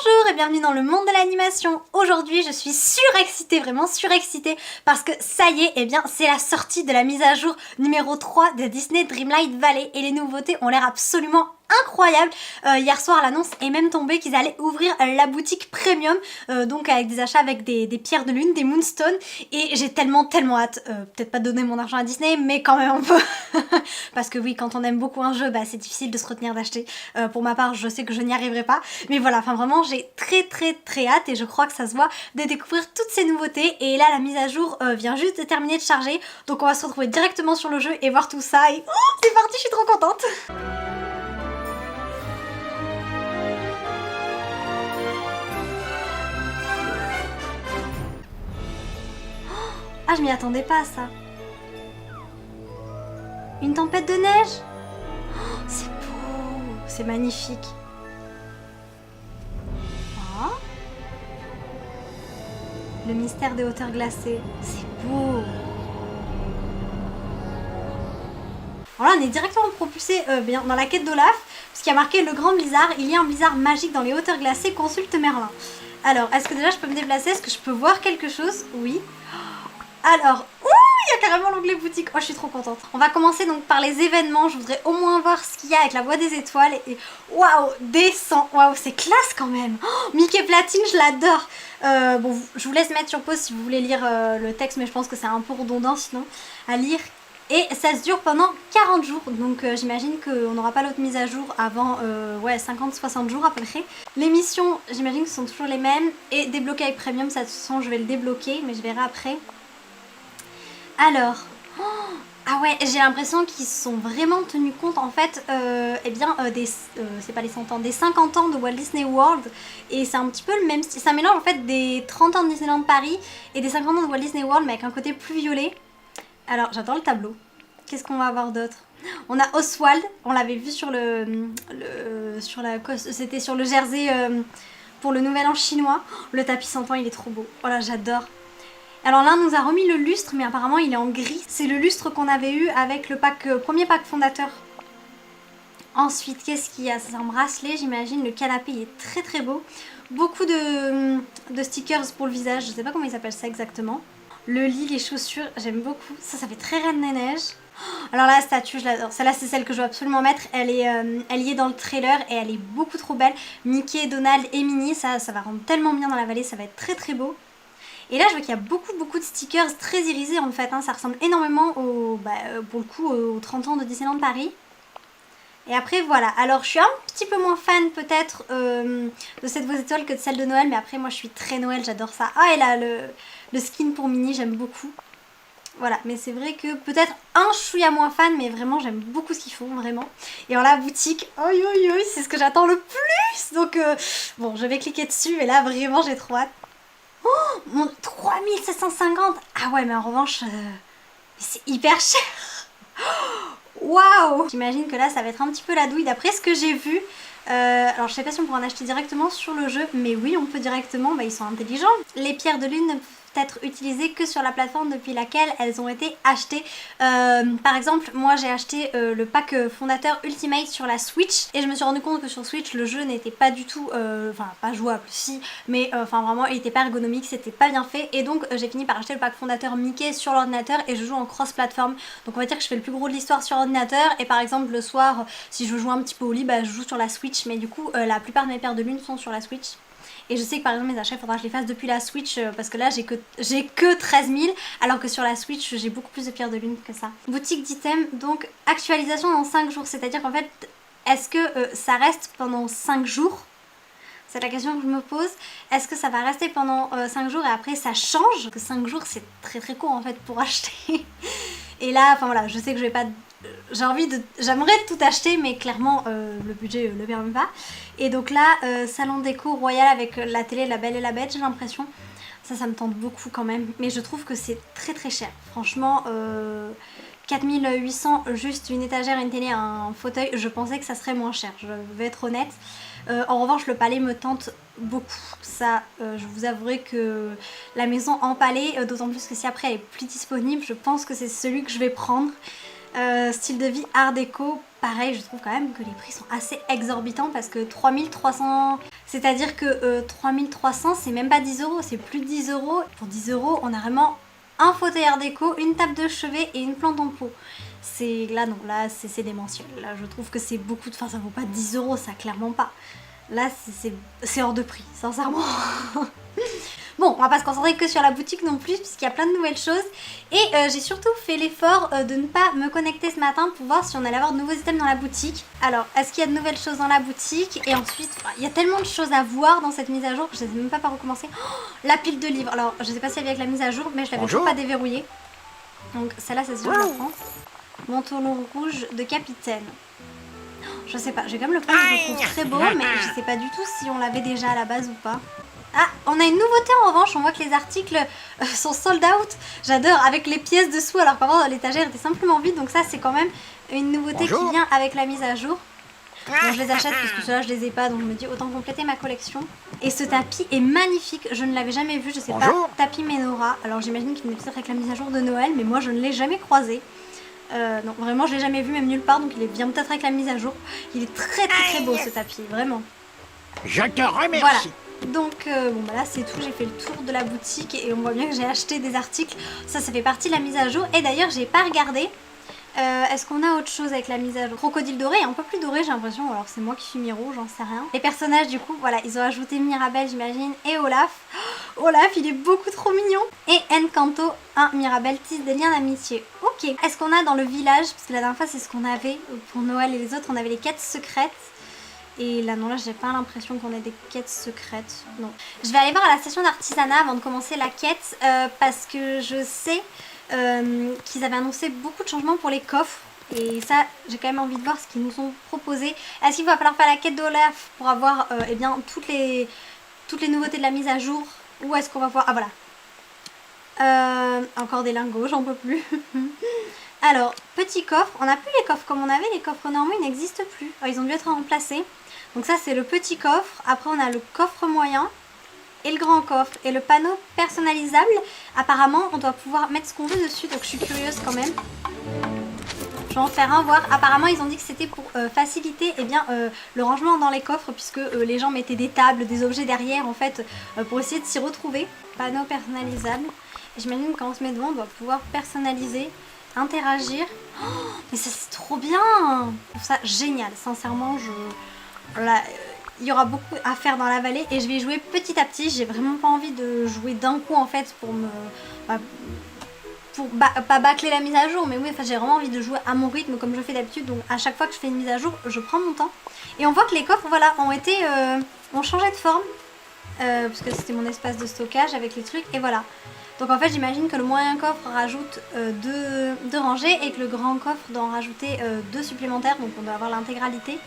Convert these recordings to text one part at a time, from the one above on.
Bonjour et bienvenue dans le monde de l'animation. Aujourd'hui je suis surexcitée, vraiment surexcitée parce que ça y est, eh bien c'est la sortie de la mise à jour numéro 3 de Disney Dreamlight Valley et les nouveautés ont l'air absolument incroyables. Hier soir l'annonce est même tombée qu'ils allaient ouvrir la boutique premium, donc avec des achats avec des pierres de lune, des moonstones, et j'ai tellement hâte, peut-être pas donner mon argent à Disney mais quand même un peu parce que oui, quand on aime beaucoup un jeu, bah, c'est difficile de se retenir d'acheter. Pour ma part je sais que je n'y arriverai pas, mais voilà, enfin vraiment j'ai très hâte et je crois que ça se voit de découvrir toutes ces nouveautés. Et là la mise à jour vient juste de terminer de charger, donc on va se retrouver directement sur le jeu et voir tout ça et oh, c'est parti, je suis trop contente. Ah, je m'y attendais pas à ça. Une tempête de neige. Oh, c'est beau, c'est magnifique. Oh. Le mystère des hauteurs glacées, c'est beau. Alors là, on est directement propulsé bien dans la quête d'Olaf, parce qu'il y a marqué le grand blizzard. Il y a un blizzard magique dans les hauteurs glacées, consulte Merlin. Alors, est-ce que déjà je peux me déplacer? Est-ce que je peux voir quelque chose? Oui. Alors, il y a carrément l'onglet boutique. Oh, je suis trop contente. On va commencer donc par les événements. Je voudrais au moins voir ce qu'il y a avec la voie des étoiles. Et waouh, descend. Waouh, c'est classe quand même. Oh, Mickey Platine, je l'adore. Bon, je vous laisse mettre sur pause si vous voulez lire le texte, mais je pense que c'est un peu redondant sinon à lire. Et ça se dure pendant 40 jours, donc j'imagine qu'on n'aura pas l'autre mise à jour avant ouais, 50-60 jours à peu près. Les missions, j'imagine que ce sont toujours les mêmes. Et débloquer avec Premium, ça de toute façon je vais le débloquer, mais je verrai après. Alors, oh, ah ouais, j'ai l'impression qu'ils se sont vraiment tenus compte en fait, eh bien, c'est pas les 100 ans, des 50 ans de Walt Disney World. Et c'est un petit peu le même style, ça mélange en fait des 30 ans de Disneyland Paris et des 50 ans de Walt Disney World, mais avec un côté plus violet. Alors, j'adore le tableau. Qu'est-ce qu'on va avoir d'autre? On a Oswald, on l'avait vu sur c'était sur le jersey pour le nouvel an chinois. Le tapis 100 ans, il est trop beau. Voilà, j'adore. Alors là, on nous a remis le lustre, mais apparemment il est en gris. C'est le lustre qu'on avait eu avec le premier pack fondateur. Ensuite, qu'est-ce qu'il y a? C'est un bracelet, j'imagine. Le canapé, il est très beau. Beaucoup de stickers pour le visage. Je sais pas comment ils appellent ça exactement. Le lit, les chaussures, j'aime beaucoup. Ça fait très Reine des Neiges. Alors là, la statue, je l'adore. Celle-là, c'est celle que je veux absolument mettre. Elle y est dans le trailer et elle est beaucoup trop belle. Mickey, Donald et Minnie, ça va rendre tellement bien dans la vallée. Ça va être très beau. Et là, je vois qu'il y a beaucoup de stickers très irisés en fait. Hein. Ça ressemble énormément pour le coup, aux 30 ans de Disneyland Paris. Et après voilà, alors je suis un petit peu moins fan peut-être de cette voie étoile que de celle de Noël, mais après moi je suis très Noël, j'adore ça. Ah, et là le skin pour Minnie, j'aime beaucoup. Voilà, mais c'est vrai que peut-être un chouïa moins fan, mais vraiment j'aime beaucoup ce qu'ils font, vraiment. Et alors la boutique, c'est ce que j'attends le plus. Donc bon, je vais cliquer dessus, et là vraiment j'ai trop hâte. Oh, mon 3750. Ah ouais, mais en revanche, c'est hyper cher. Waouh! J'imagine que là ça va être un petit peu la douille d'après ce que j'ai vu. Alors je sais pas si on pourra en acheter directement sur le jeu, mais oui, on peut directement, ils sont intelligents. Les pierres de lune ne peuvent être utilisées que sur la plateforme depuis laquelle elles ont été achetées. Par exemple, moi j'ai acheté le pack fondateur Ultimate sur la Switch et je me suis rendu compte que sur Switch le jeu n'était pas du tout, enfin pas jouable si, mais enfin vraiment il était pas ergonomique, c'était pas bien fait, et donc j'ai fini par acheter le pack fondateur Mickey sur l'ordinateur et je joue en cross-platform. Donc on va dire que je fais le plus gros de l'histoire sur ordinateur, et par exemple le soir si je veux jouer un petit peu au lit, je joue sur la Switch, mais du coup la plupart de mes paires de lune sont sur la Switch. Et je sais que par exemple mes achats, il faudra que je les fasse depuis la Switch parce que là j'ai que 13 000, alors que sur la Switch j'ai beaucoup plus de pierres de lune que ça. Boutique d'items, donc actualisation dans 5 jours, c'est-à-dire qu'en fait, est-ce que ça reste pendant 5 jours? C'est la question que je me pose. Est-ce que ça va rester pendant 5 jours et après ça change? Parce que 5 jours c'est très court en fait pour acheter. Et là, enfin voilà, je sais que je vais pas... J'aimerais tout acheter, mais clairement le budget le permet pas. Et donc là, salon déco royal avec la télé La Belle et la Bête, j'ai l'impression. Ça me tente beaucoup quand même. Mais je trouve que c'est très cher. Franchement, 4800 juste une étagère, une télé, un fauteuil, je pensais que ça serait moins cher, je vais être honnête. En revanche, le palais me tente beaucoup. Ça, je vous avouerai que la maison en palais, d'autant plus que si après elle est plus disponible, je pense que c'est celui que je vais prendre. Style de vie art déco, pareil, je trouve quand même que les prix sont assez exorbitants parce que 3300, c'est-à-dire que 3300 c'est même pas 10 euros, c'est plus de 10 euros. Pour 10 euros, on a vraiment un fauteuil art déco, une table de chevet et une plante en pot. C'est là, non, là c'est démentiel. Là, je trouve que c'est beaucoup, enfin, ça vaut pas 10 euros, ça clairement pas. Là, c'est hors de prix, sincèrement. Bon, on va pas se concentrer que sur la boutique non plus, puisqu'il y a plein de nouvelles choses. Et j'ai surtout fait l'effort de ne pas me connecter ce matin pour voir si on allait avoir de nouveaux items dans la boutique. Alors, est-ce qu'il y a de nouvelles choses dans la boutique? Et ensuite, il y a tellement de choses à voir dans cette mise à jour que je ne sais même pas par où commencer. Oh, la pile de livres. Alors, je sais pas si elle vient avec la mise à jour, mais je l'avais toujours pas déverrouillée. Donc, celle-là, c'est sûr que je la prends. Manteau long rouge de capitaine. Je sais pas, j'ai quand même le prendre, je le trouve très beau, mais je sais pas du tout si on l'avait déjà à la base ou pas. Ah, on a une nouveauté en revanche, on voit que les articles sont sold out. J'adore, avec les pièces dessous, alors qu'avant l'étagère était simplement vide, donc ça c'est quand même une nouveauté qui vient avec la mise à jour. Bon, je les achète parce que ceux-là je les ai pas, donc je me dis autant compléter ma collection. Et ce tapis est magnifique, je ne l'avais jamais vu, je sais pas, tapis Menora. Alors j'imagine qu'il est peut-être avec la mise à jour de Noël, mais moi je ne l'ai jamais croisé. Non, vraiment je l'ai jamais vu, même nulle part, donc il vient peut-être avec la mise à jour. Il est très beau ce tapis, vraiment. Je te remercie. Voilà. Donc bon bah là c'est tout, j'ai fait le tour de la boutique et on voit bien que j'ai acheté des articles. Ça fait partie de la mise à jour. Et d'ailleurs j'ai pas regardé. Est-ce qu'on a autre chose avec la mise à jour? Crocodile doré, un peu plus doré j'ai l'impression, alors c'est moi qui suis Miro, j'en sais rien. Les personnages du coup, voilà, ils ont ajouté Mirabelle j'imagine et Olaf. Oh, Olaf il est beaucoup trop mignon. Et Encanto, un Mirabelle tisse des liens d'amitié. Ok, est-ce qu'on a dans le village, parce que la dernière fois c'est ce qu'on avait pour Noël et les autres, on avait les quêtes secrètes. Et là non, là j'ai pas l'impression qu'on ait des quêtes secrètes, non. Je vais aller voir à la station d'artisanat avant de commencer la quête parce que je sais qu'ils avaient annoncé beaucoup de changements pour les coffres. Et ça, j'ai quand même envie de voir ce qu'ils nous ont proposé. Est-ce qu'il va falloir faire la quête d'Olaf pour avoir eh bien, toutes les nouveautés de la mise à jour? Ou est-ce qu'on va voir... Ah voilà. Encore des lingots, j'en peux plus. Alors, petit coffre. On n'a plus les coffres comme on avait. Les coffres normaux, ils n'existent plus. Oh, ils ont dû être remplacés. Donc ça, c'est le petit coffre. Après, on a le coffre moyen et le grand coffre. Et le panneau personnalisable, apparemment, on doit pouvoir mettre ce qu'on veut dessus. Donc, je suis curieuse quand même. Je vais en faire un voir. Apparemment, ils ont dit que c'était pour faciliter le rangement dans les coffres, puisque les gens mettaient des tables, des objets derrière, en fait, pour essayer de s'y retrouver. Panneau personnalisable. Et j'imagine que quand on se met devant, on doit pouvoir personnaliser, interagir. Oh, mais ça, c'est trop bien! Je trouve ça génial. Sincèrement, voilà, il y aura beaucoup à faire dans la vallée et je vais jouer petit à petit. J'ai vraiment pas envie de jouer d'un coup, en fait, pour me... pas bâcler la mise à jour, mais oui, enfin, j'ai vraiment envie de jouer à mon rythme comme je fais d'habitude. Donc à chaque fois que je fais une mise à jour, je prends mon temps. Et on voit que les coffres, voilà, ont changé de forme. Parce que c'était mon espace de stockage avec les trucs. Et voilà. Donc en fait, j'imagine que le moyen coffre rajoute deux rangées et que le grand coffre doit en rajouter 2 supplémentaires. Donc on doit avoir l'intégralité.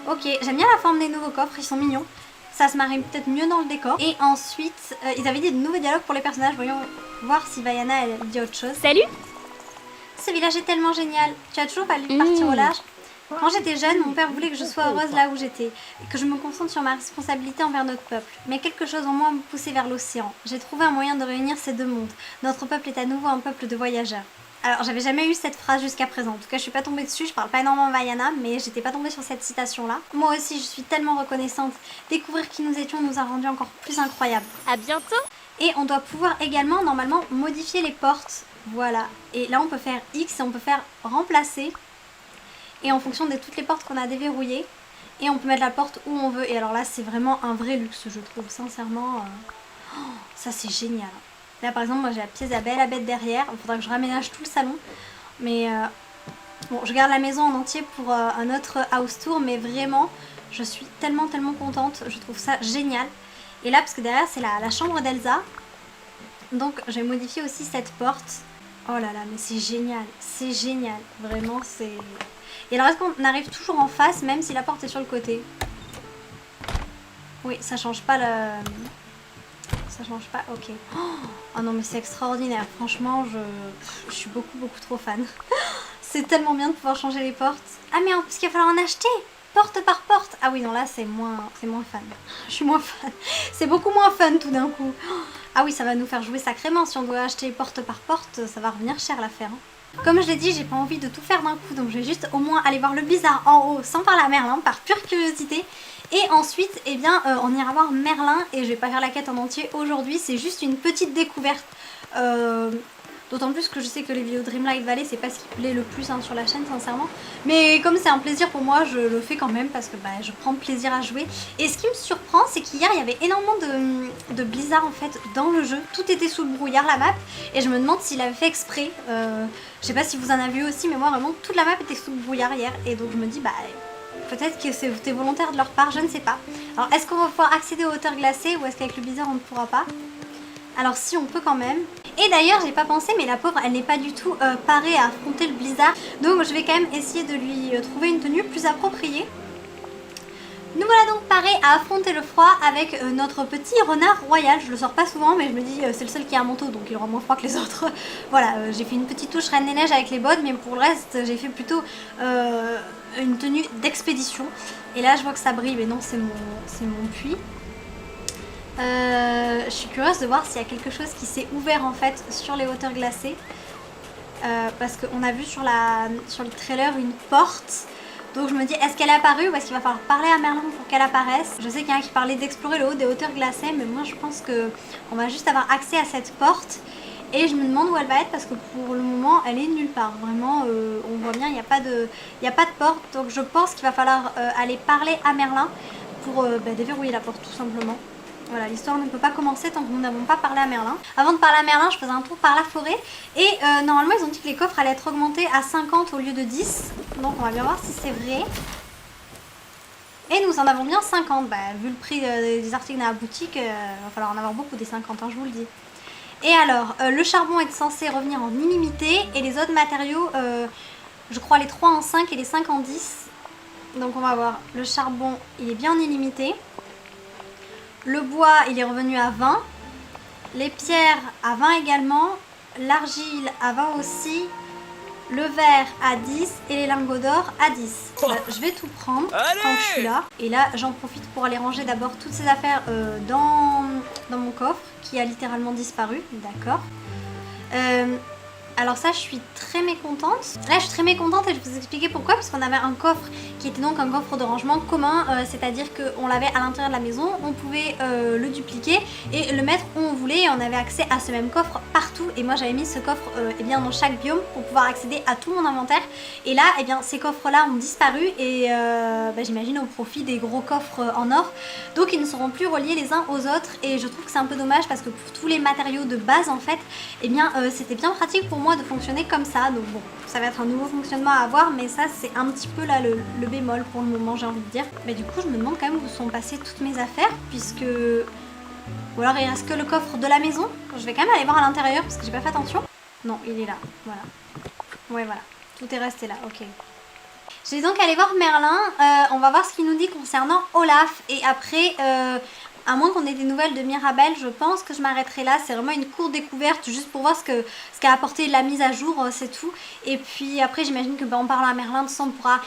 Ok, j'aime bien la forme des nouveaux coffres, ils sont mignons. Ça se marie peut-être mieux dans le décor. Et ensuite, ils avaient dit de nouveaux dialogues pour les personnages. Voyons voir si Vaiana elle dit autre chose. Salut! Ce village est tellement génial. Tu as toujours pas lu Partir au large? Quand j'étais jeune, mon père voulait que je sois heureuse là où j'étais et que je me concentre sur ma responsabilité envers notre peuple. Mais quelque chose en moi me poussait vers l'océan. J'ai trouvé un moyen de réunir ces deux mondes. Notre peuple est à nouveau un peuple de voyageurs. Alors, j'avais jamais eu cette phrase jusqu'à présent. En tout cas, je suis pas tombée dessus. Je parle pas énormément Vaiana, mais j'étais pas tombée sur cette citation-là. Moi aussi, je suis tellement reconnaissante. Découvrir qui nous étions nous a rendu encore plus incroyables. À bientôt! Et on doit pouvoir également, normalement, modifier les portes. Voilà. Et là, on peut faire X et on peut faire remplacer. Et en fonction de toutes les portes qu'on a déverrouillées. Et on peut mettre la porte où on veut. Et alors là, c'est vraiment un vrai luxe, je trouve. Sincèrement, oh, ça, c'est génial. Là, par exemple, moi, j'ai la pièce de la Belle à Bête derrière. Il faudra que je raménage tout le salon. Mais bon, je garde la maison en entier pour un autre house tour. Mais vraiment, je suis tellement contente. Je trouve ça génial. Et là, parce que derrière, c'est la chambre d'Elsa. Donc, je vais modifier aussi cette porte. Oh là là, mais c'est génial. C'est génial. Vraiment, c'est... Et alors, est-ce qu'on arrive toujours en face, même si la porte est sur le côté? Oui, ça change pas le... Ça change pas, ok. Oh non, mais c'est extraordinaire. Franchement, je suis beaucoup trop fan. C'est tellement bien de pouvoir changer les portes. Ah, mais en plus, qu'il va falloir en acheter porte par porte. Ah oui, non, là, c'est moins fun. Je suis moins fan. C'est beaucoup moins fun tout d'un coup. Ah oui, ça va nous faire jouer sacrément. Si on doit acheter porte par porte, ça va revenir cher l'affaire. Comme je l'ai dit, j'ai pas envie de tout faire d'un coup, donc je vais juste au moins aller voir le blizzard en haut sans parler à Merlin, par pure curiosité. Et ensuite, eh bien, on ira voir Merlin, et je vais pas faire la quête en entier aujourd'hui, c'est juste une petite découverte. D'autant plus que je sais que les vidéos Dreamlight Valley, c'est pas ce qui plaît le plus hein, sur la chaîne, sincèrement. Mais comme c'est un plaisir pour moi, je le fais quand même parce que bah, je prends plaisir à jouer. Et ce qui me surprend, c'est qu'hier, il y avait énormément de blizzard en fait dans le jeu. Tout était sous le brouillard, la map. Et je me demande s'il avait fait exprès. Je sais pas si vous en avez vu aussi, mais moi vraiment, toute la map était sous le brouillard hier. Et donc je me dis, bah... peut-être que c'était volontaire de leur part, je ne sais pas. Alors, est-ce qu'on va pouvoir accéder aux hauteurs glacées ou est-ce qu'avec le blizzard, on ne pourra pas? Alors si, on peut quand même. Et d'ailleurs, j'ai pas pensé, mais la pauvre, elle n'est pas du tout parée à affronter le blizzard. Donc je vais quand même essayer de lui trouver une tenue plus appropriée. Nous voilà donc parés à affronter le froid avec notre petit renard royal. Je le sors pas souvent, mais je me dis c'est le seul qui a un manteau, donc il aura moins froid que les autres. Voilà, j'ai fait une petite touche Reine des Neiges avec les bottes, mais pour le reste, j'ai fait plutôt une tenue d'expédition. Et là, je vois que ça brille, mais non, c'est mon puits. Je suis curieuse de voir s'il y a quelque chose qui s'est ouvert en fait sur les hauteurs glacées. Parce qu'on a vu sur le trailer une porte. Donc je me dis, est-ce qu'elle est apparue ou est-ce qu'il va falloir parler à Merlin pour qu'elle apparaisse? Je sais qu'il y en a qui parlait d'explorer le haut des hauteurs glacées, mais moi je pense qu'on va juste avoir accès à cette porte. Et je me demande où elle va être parce que pour le moment elle est nulle part. Vraiment, on voit bien, il n'y a pas de porte. Donc je pense qu'il va falloir aller parler à Merlin pour déverrouiller la porte tout simplement. Voilà, l'histoire ne peut pas commencer tant que nous n'avons pas parlé à Merlin. Avant de parler à Merlin, je faisais un tour par la forêt. Et normalement, ils ont dit que les coffres allaient être augmentés à 50 au lieu de 10. Donc on va bien voir si c'est vrai. Et nous en avons bien 50. Bah, vu le prix des articles dans la boutique, il va falloir en avoir beaucoup des 50, hein, je vous le dis. Et alors, le charbon est censé revenir en illimité. Et les autres matériaux, je crois les 3 en 5 et les 5 en 10. Donc on va voir, le charbon, il est bien en illimité. Le bois, il est revenu à 20. Les pierres à 20 également. L'argile à 20 aussi. Le verre à 10. Et les lingots d'or à 10. Je vais tout prendre tant que je suis là. Et là, j'en profite pour aller ranger d'abord toutes ces affaires dans mon coffre qui a littéralement disparu. D'accord. Alors ça, je suis très mécontente. Là, je suis très mécontente et je vais vous expliquer pourquoi. Parce qu'on avait un coffre qui était donc un coffre de rangement commun. C'est-à-dire qu'on l'avait à l'intérieur de la maison. On pouvait le dupliquer et le mettre où on voulait. Et on avait accès à ce même coffre partout. Et moi, j'avais mis ce coffre bien, dans chaque biome pour pouvoir accéder à tout mon inventaire. Et là, eh bien, ces coffres-là ont disparu. Et j'imagine au profit des gros coffres en or. Donc, ils ne seront plus reliés les uns aux autres. Et je trouve que c'est un peu dommage parce que pour tous les matériaux de base, en fait, eh bien, c'était bien pratique pour moi de fonctionner comme ça. Donc bon, ça va être un nouveau fonctionnement à avoir, mais ça c'est un petit peu là le bémol pour le moment, j'ai envie de dire. Mais du coup je me demande quand même où sont passées toutes mes affaires, puisque... Ou alors il reste que le coffre de la maison. Je vais quand même aller voir à l'intérieur parce que j'ai pas fait attention. Non, il est là, voilà. Ouais, voilà, tout est resté là, ok. Je vais donc aller voir Merlin. On va voir ce qu'il nous dit concernant Olaf. Et après... à moins qu'on ait des nouvelles de Mirabelle, je pense que je m'arrêterai là. C'est vraiment une courte découverte juste pour voir ce qu'a apporté la mise à jour, c'est tout. Et puis après, j'imagine que en parlant à Merlin, tout ça, on pourra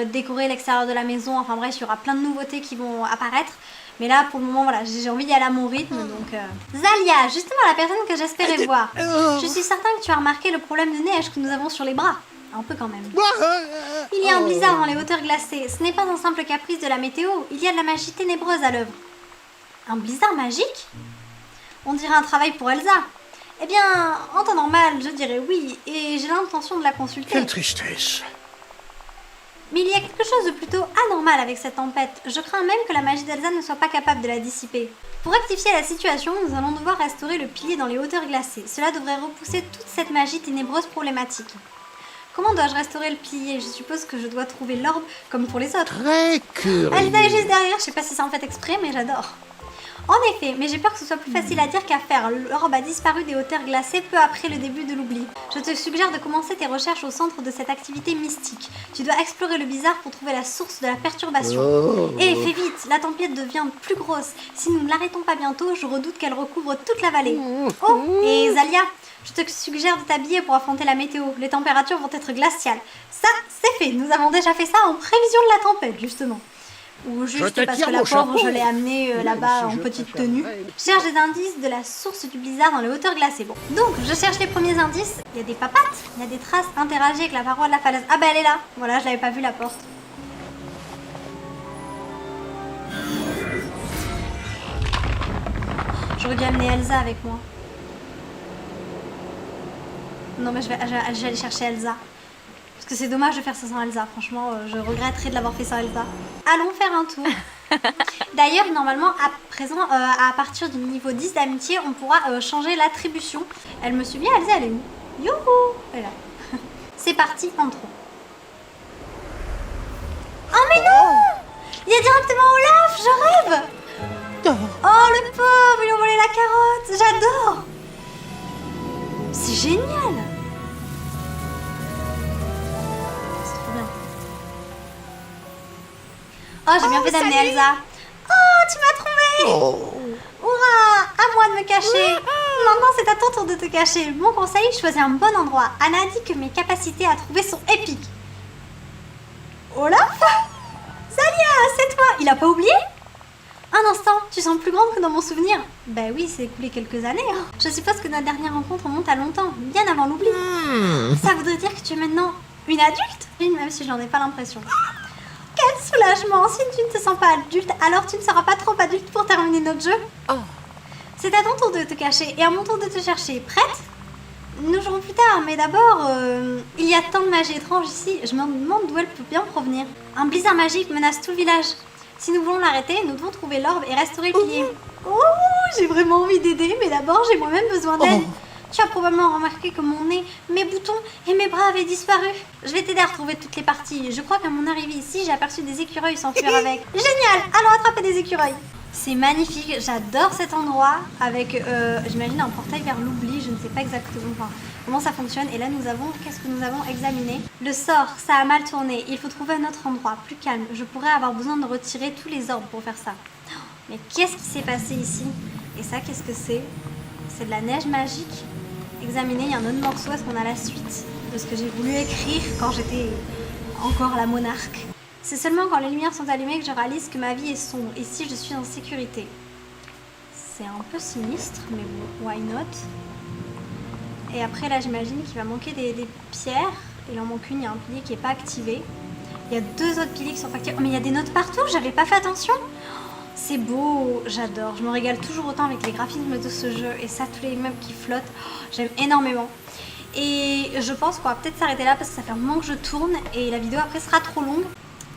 décorer l'extérieur de la maison. Enfin bref, il y aura plein de nouveautés qui vont apparaître. Mais là, pour le moment, voilà, j'ai envie d'y aller à mon rythme. Donc, Zalia, justement la personne que j'espérais voir. Je suis certain que tu as remarqué le problème de neige que nous avons sur les bras. Un peu quand même. Il y a un blizzard dans les hauteurs glacées. Ce n'est pas un simple caprice de la météo. Il y a de la magie ténébreuse à l'œuvre. Un blizzard magique? On dirait un travail pour Elsa. Eh bien, en temps normal, je dirais oui, et j'ai l'intention de la consulter. Quelle tristesse. Mais il y a quelque chose de plutôt anormal avec cette tempête. Je crains même que la magie d'Elsa ne soit pas capable de la dissiper. Pour rectifier la situation, nous allons devoir restaurer le pilier dans les hauteurs glacées. Cela devrait repousser toute cette magie ténébreuse problématique. Comment dois-je restaurer le pilier? Je suppose que je dois trouver l'orbe comme pour les autres. Très curieux. Alida est juste derrière, je sais pas si c'est en fait exprès, mais j'adore. En effet, mais j'ai peur que ce soit plus facile à dire qu'à faire. L'orbe a disparu des hauteurs glacées peu après le début de l'oubli. Je te suggère de commencer tes recherches au centre de cette activité mystique. Tu dois explorer le bizarre pour trouver la source de la perturbation. Et fais vite, la tempête devient plus grosse. Si nous ne l'arrêtons pas bientôt, je redoute qu'elle recouvre toute la vallée. Oh, et Zalia, je te suggère de t'habiller pour affronter la météo. Les températures vont être glaciales. Ça, c'est fait. Nous avons déjà fait ça en prévision de la tempête, justement. ou Je juste te parce que tire la mon pauvre chapeau. je l'ai amenée là-bas en si je petite préférerais- tenue. Je cherche des indices de la source du blizzard dans les hauteurs glacées. Bon, donc je cherche les premiers indices. Il y a des papates, il y a des traces interagies avec la paroi de la falaise. Ah bah elle est là. Voilà, je l'avais pas vu la porte. J'aurais dû amener Elsa avec moi. Non mais je vais aller chercher Elsa. Parce que c'est dommage de faire ça sans Elsa. Franchement, je regretterais de l'avoir fait sans Elsa. Allons faire un tour. D'ailleurs, normalement, à présent, à partir du niveau 10 d'amitié, on pourra changer l'attribution. Elle me suit bien, Elsa, elle est où? Youhou! Elle est là. C'est parti, entrons. Oh mais non! Il y a directement Olaf, je rêve! Oh le pauvre, ils ont volé la carotte, j'adore! C'est génial! C'est trop bien. Oh, j'ai bien fait d'amener Elsa. Oh, tu m'as trouvé! Hurrah! À moi de me cacher. Maintenant, c'est à ton tour de te cacher. Mon conseil, choisis un bon endroit. Anna dit que mes capacités à trouver sont épiques. Olaf? Zalia, c'est toi! Il a pas oublié? Un instant, tu sens plus grande que dans mon souvenir. Bah oui, c'est écoulé quelques années. Hein. Je suppose que notre dernière rencontre remonte à longtemps, bien avant l'oubli. Ça voudrait dire que tu es maintenant une adulte? Même si je n'en ai pas l'impression. Quel soulagement! Si tu ne te sens pas adulte, alors tu ne seras pas trop adulte pour terminer notre jeu. C'est à ton tour de te cacher et à mon tour de te chercher. Prête? Nous jouerons plus tard, mais d'abord, il y a tant de magie étrange ici, je me demande d'où elle peut bien provenir. Un blizzard magique menace tout le village. Si nous voulons l'arrêter, nous devons trouver l'orbe et restaurer le pilier. Oh, j'ai vraiment envie d'aider, mais d'abord j'ai moi-même besoin d'aide. Tu as probablement remarqué que mon nez, mes boutons et mes bras avaient disparu. Je vais t'aider à retrouver toutes les parties. Je crois qu'à mon arrivée ici, j'ai aperçu des écureuils s'enfuir avec. Génial! Allons attraper des écureuils. C'est magnifique, j'adore cet endroit avec, j'imagine, un portail vers l'oubli, je ne sais pas exactement comment ça fonctionne. Et là, nous avons, qu'est-ce que nous avons examiné? Le sort, ça a mal tourné, il faut trouver un autre endroit, plus calme. Je pourrais avoir besoin de retirer tous les orbes pour faire ça. Mais qu'est-ce qui s'est passé ici? Et ça, qu'est-ce que c'est? C'est de la neige magique. Examiner, il y a un autre morceau, est-ce qu'on a la suite de ce que j'ai voulu écrire quand j'étais encore la monarque? C'est seulement quand les lumières sont allumées que je réalise que ma vie est sombre. Ici, je suis en sécurité. C'est un peu sinistre, mais bon, why not? Et après, là, j'imagine qu'il va manquer des pierres. Il en manque une, il y a un pilier qui n'est pas activé. Il y a deux autres piliers qui sont activés. Oh, mais il y a des notes partout, j'avais pas fait attention. C'est beau, j'adore. Je me régale toujours autant avec les graphismes de ce jeu. Et ça, tous les immeubles qui flottent, j'aime énormément. Et je pense qu'on va peut-être s'arrêter là parce que ça fait un moment que je tourne et la vidéo après sera trop longue.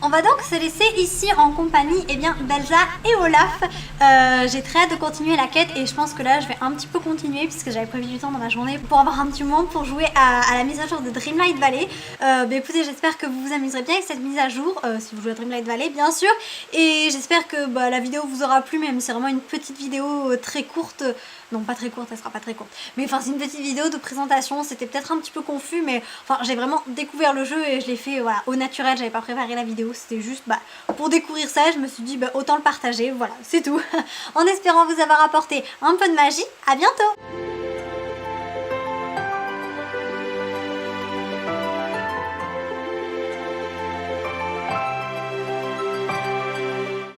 On va donc se laisser ici en compagnie d'Elsa et Olaf. J'ai très hâte de continuer la quête et je pense que là je vais un petit peu continuer puisque j'avais prévu du temps dans ma journée pour avoir un petit moment pour jouer à la mise à jour de Dreamlight Valley. Écoutez, j'espère que vous vous amuserez bien avec cette mise à jour, si vous jouez à Dreamlight Valley bien sûr. Et j'espère que la vidéo vous aura plu, même si c'est vraiment une petite vidéo très courte. Non, pas très courte, elle sera pas très courte. Mais enfin, c'est une petite vidéo de présentation. C'était peut-être un petit peu confus, mais enfin, j'ai vraiment découvert le jeu et je l'ai fait voilà, au naturel. J'avais pas préparé la vidéo. C'était juste pour découvrir ça. Je me suis dit, autant le partager. Voilà, c'est tout. En espérant vous avoir apporté un peu de magie. À bientôt!